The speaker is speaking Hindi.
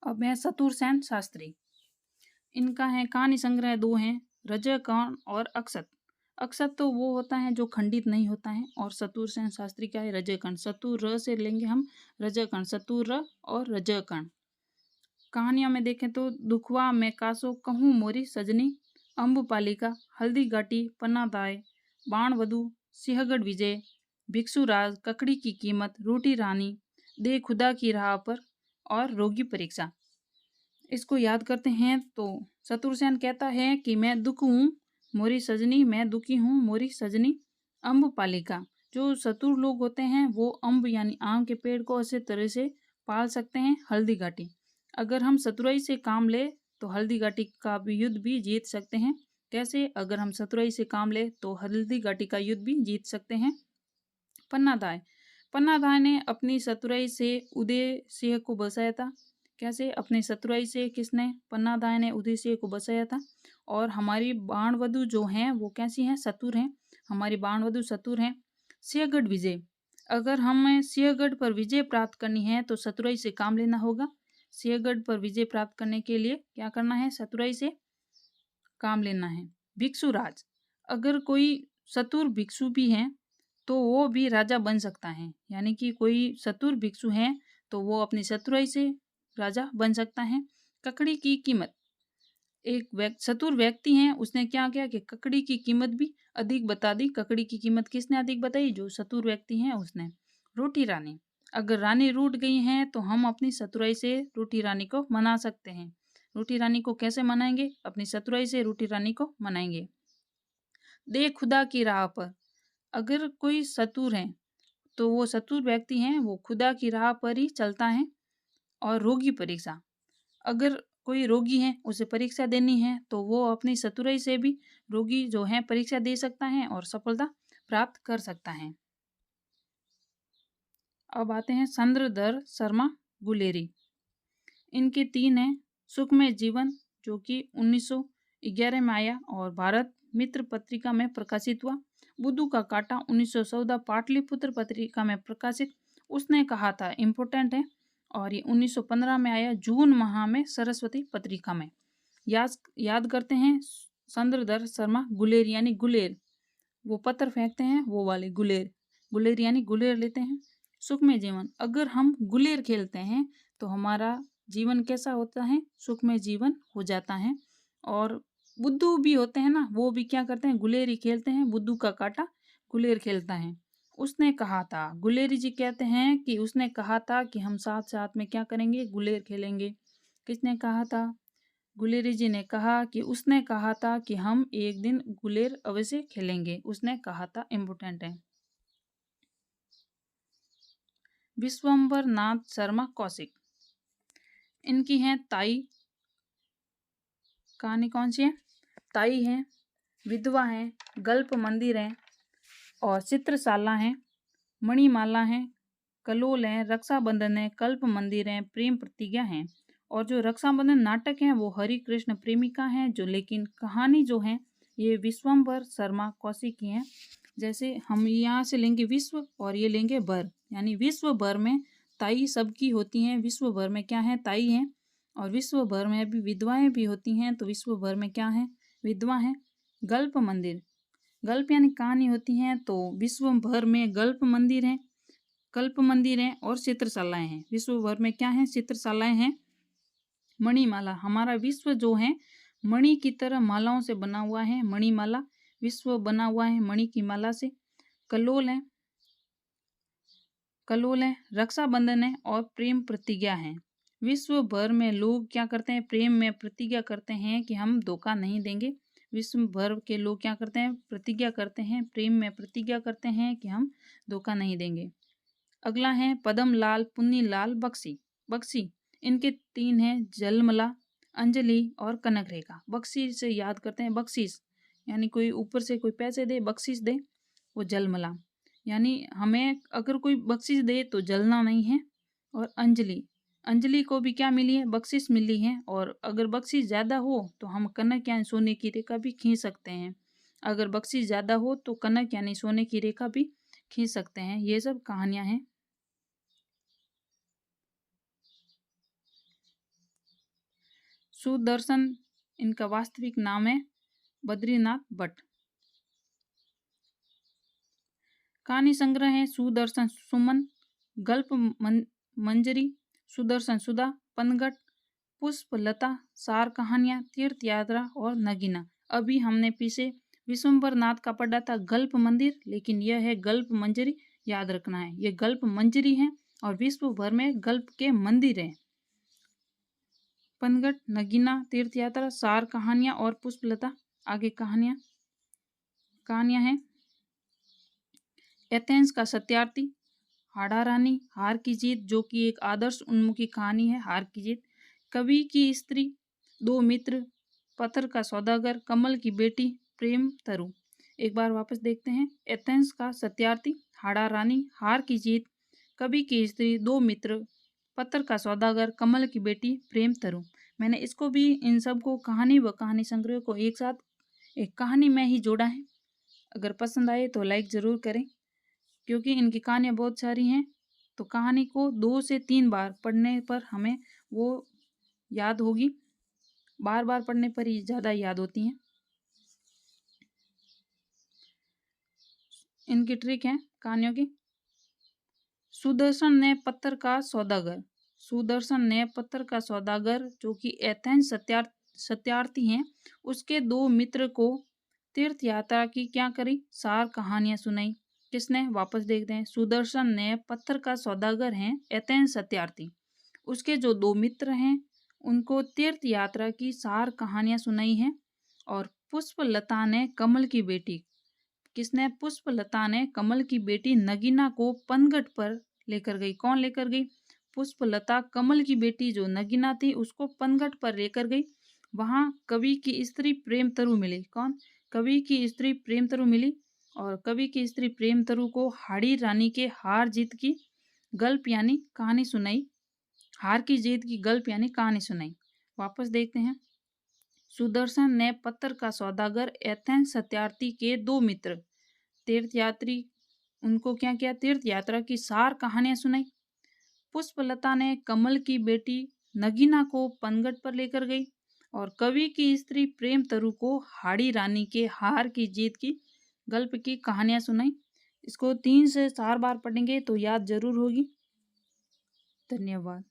अब है शत्रुसेन शास्त्री। इनका है कहानी संग्रह दो हैं, रजकण और अक्षत। अक्षत तो वो होता है जो खंडित नहीं होता है, और शत्रुसेन शास्त्री क्या है, रजकण। शत्रु से लेंगे हम रजकण, शत्रु और रजकण। कहानियों में देखें तो दुखवा मैं कासो कहूँ मोरी सजनी, अम्बपालिका, हल्दी घाटी, पन्नादाय, बाणवधु, सिंहगढ़ विजय, भिक्षुराज, ककड़ी की कीमत, रोटी रानी, दे खुदा की राह पर और रोगी परीक्षा। इसको याद करते हैं तो शत्रुसेन कहता है कि मैं दुख हूँ मोरी सजनी, मैं दुखी हूँ मोरी सजनी। अम्बपालिका, जो शत्रु लोग होते हैं वो अम्ब यानी आम के पेड़ को अच्छे तरह से पाल सकते हैं। हल्दी घाटी, अगर हम शत्रुई से काम ले तो हल्दी घाटी का भी युद्ध भी जीत सकते हैं। कैसे? अगर हम शत्रुई से काम ले तो हल्दी घाटी का युद्ध भी जीत सकते हैं। पन्नादाय, पन्नादाय ने अपनी शत्रुई से उदय सिंह को बचाया था। कैसे? अपने शत्रुई से किसने? पन्नादाय ने उदय सिंह को बचाया था। और हमारी बाणवधु जो हैं वो कैसी हैं? शतुर हैं। हमारी बाणवधु शतुर हैं। सिंहगढ़ विजय, अगर हमें सिंहगढ़ पर विजय प्राप्त करनी है तो शत्रुई से काम लेना होगा। सिंहगढ़ पर विजय प्राप्त करने के लिए क्या करना है? शत्रुई से काम लेना है। भिक्षुराज, अगर कोई शतुर भिक्षु भी हैं तो वो भी राजा बन सकता है, यानी कि कोई शतुर भिक्षु है तो वो अपनी शत्रुई से राजा बन सकता है। ककड़ी की कीमत, एक शतुर व्यक्ति है, उसने क्या किया कि ककड़ी की कीमत भी अधिक बता दी। ककड़ी की कीमत किसने अधिक बताई? जो शतुर व्यक्ति है उसने। रोटी रानी, अगर रानी रूठ गई हैं तो हम अपनी शत्रुई से रोटी रानी को मना सकते हैं। रोटी रानी को कैसे मनाएंगे? अपनी शत्रुई से रोटी रानी को मनाएंगे। दे खुदा की राह पर, अगर कोई शतुर है तो वो शतुर व्यक्ति हैं वो खुदा की राह पर ही चलता है। और रोगी परीक्षा, अगर कोई रोगी है उसे परीक्षा देनी है तो वो अपनी चतुराई से भी रोगी जो है परीक्षा दे सकता है और सफलता प्राप्त कर सकता है। अब आते हैं चंद्रधर शर्मा गुलेरी। इनके तीन हैं, सुखमय जीवन जो कि 1911 में आया और भारत मित्र पत्रिका में प्रकाशित हुआ। बुद्धू का कांटा 1914 पाटलिपुत्र पत्रिका में प्रकाशित। उसने कहा था, इम्पोर्टेंट है। और ये 1915 में आया जून माह में सरस्वती पत्रिका में। याद करते हैं चंद्रधर शर्मा गुलेर यानी गुलेर, वो पत्थर फेंकते हैं वो वाले गुलेर। गुलेर यानी गुलेर लेते हैं। सुखमय जीवन, अगर हम गुलेर खेलते हैं तो हमारा जीवन कैसा होता है? सुखमय जीवन हो जाता है। और बुद्धू भी होते हैं ना, वो भी क्या करते हैं? गुलेर ही खेलते हैं। बुद्धू का कांटा गुलेर खेलता है। उसने कहा था, गुलेरी जी कहते हैं कि उसने कहा था कि हम साथ साथ में क्या करेंगे? गुलेर खेलेंगे। किसने कहा था? गुलेरी जी ने कहा कि उसने कहा था कि हम एक दिन गुलेर अवश्य खेलेंगे। उसने कहा था, इम्पोर्टेंट है। विश्वंभर नाथ शर्मा कौशिक, इनकी हैं ताई। कहानी कौन सी है? ताई है, विधवा है, गल्प मंदिर है और चित्रशाला है, मणिमाला है, कलोल है, रक्षाबंधन है, कल्प मंदिर है, प्रेम प्रतिज्ञा है। और जो रक्षाबंधन नाटक है वो हरि कृष्ण प्रेमिका है जो, लेकिन कहानी जो है ये विश्वंभर शर्मा कौशिक की है। जैसे हम यहाँ से लेंगे विश्व और ये लेंगे भर, यानी विश्व भर में ताई सबकी होती हैं। विश्व भर में क्या है? ताई हैं। और विश्व भर में भी विधवाएं भी होती हैं, तो विश्व भर में क्या है? विधवा है। गल्प मंदिर, गल्प यानी कहानी होती हैं, तो विश्व भर में गल्प मंदिर है, कल्प मंदिर है और चित्रशालाएं हैं। विश्व भर में क्या है? चित्रशालाएं हैं। मणिमाला, हमारा विश्व जो है मणि की तरह मालाओं से बना हुआ है। मणिमाला, विश्व बना हुआ है मणि की माला से। कलोल है, कलोल है, रक्षाबंधन है और प्रेम प्रतिज्ञा है। विश्व भर में लोग क्या करते हैं? प्रेम में प्रतिज्ञा करते हैं कि हम धोखा नहीं देंगे। विश्व भर के लोग क्या करते हैं? प्रतिज्ञा करते हैं, प्रेम में प्रतिज्ञा करते हैं कि हम धोखा नहीं देंगे। अगला है पदम लाल, पुन्नी लाल, बक्सी। बक्सी, इनके तीन हैं, जलमला, अंजलि और कनक रेखा। बक्सी से याद करते हैं, बख्शीश यानी कोई ऊपर से कोई पैसे दे, बख्शीश दे, वो जलमला यानी हमें अगर कोई बख्शीश दे तो जलना नहीं है। और अंजलि, अंजलि को भी क्या मिली है? बख्शीश मिली है। और अगर बख्शीश ज़्यादा हो तो हम कनक यानी सोने की रेखा भी खींच सकते हैं। अगर बख्शीश ज़्यादा हो तो कनक यानी सोने की रेखा भी खींच सकते हैं। ये सब कहानियाँ हैं। सुदर्शन इनका वास्तविक नाम है बद्रीनाथ भट्ट। कहानी संग्रह है सुदर्शन सुमन, गल्प मंजरी, सुदर्शन सुधा, पनघट, पुष्प लता, सार कहानियां, तीर्थ यात्रा और नगीना। अभी हमने पीछे विश्वम्भर नाथ का पढ़ा था गल्प मंदिर, लेकिन यह है गल्प मंजरी, याद रखना है। ये गल्प मंजरी है और विश्व भर में गल्प के मंदिर हैं। पनघट, नगीना, तीर्थ यात्रा, सार कहानियां और पुष्पलता। आगे कहानियां हैं एथेंस का सत्यार्थी, हाड़ा रानी, हार की जीत, जो कि एक आदर्श उन्मुखी कहानी है। हार की जीत, कवि की स्त्री, दो मित्र, पत्थर का सौदागर, कमल की बेटी, प्रेम तरु। एक बार वापस देखते हैं। एथेंस का सत्यार्थी, हाड़ा रानी, हार की जीत, कवि की स्त्री, दो मित्र, पत्थर का सौदागर, कमल की बेटी, प्रेम तरु। मैंने इसको भी, इन सब को कहानी व कहानी संग्रह को एक साथ एक कहानी में ही जोड़ा है। अगर पसंद आए तो लाइक ज़रूर करें, क्योंकि इनकी कहानियाँ बहुत सारी हैं। तो कहानी को 2 से 3 बार पढ़ने पर हमें वो याद होगी, बार बार पढ़ने पर ही ज़्यादा याद होती हैं। इनकी ट्रिक है कहानियों की। सुदर्शन ने पत्थर का सौदागर, सुदर्शन ने पत्थर का सौदागर, जो कि एथेंस सत्यार्थी हैं, उसके दो मित्र को तीर्थ यात्रा की क्या करी, सार कहानियां सुनाई। किसने, वापस देखते हैं। सुदर्शन ने पत्थर का सौदागर हैं एथेंस सत्यार्थी, उसके जो दो मित्र हैं उनको तीर्थ यात्रा की सार कहानियां सुनाई हैं। और पुष्पलता ने कमल की बेटी, किसने, पुष्पलता ने कमल की बेटी नगीना को पनघट पर लेकर गई। कौन लेकर गई, पुष्पलता कमल की बेटी जो नगीना थी उसको पनघट पर लेकर गई। वहां कवि की स्त्री प्रेम तरु मिली। कौन, कवि की स्त्री प्रेम तरु मिली। और कवि की स्त्री प्रेम तरु को हाड़ी रानी के हार जीत की गल्प यानी कहानी सुनाई। हार की जीत की गल्प यानी कहानी सुनाई। वापस देखते हैं। सुदर्शन ने पत्थर का सौदागर एथेंस सत्यार्थी के दो मित्र तीर्थयात्री, उनको क्या किया, तीर्थ यात्रा की सार कहानियां सुनाई। पुष्पलता ने कमल की बेटी नगीना को पनघट पर लेकर गई। और कवि की स्त्री प्रेम तरु को हाड़ी रानी के हार की जीत की गल्प की कहानियां सुनाई। इसको 3 से 4 बार पढ़ेंगे तो याद जरूर होगी। धन्यवाद।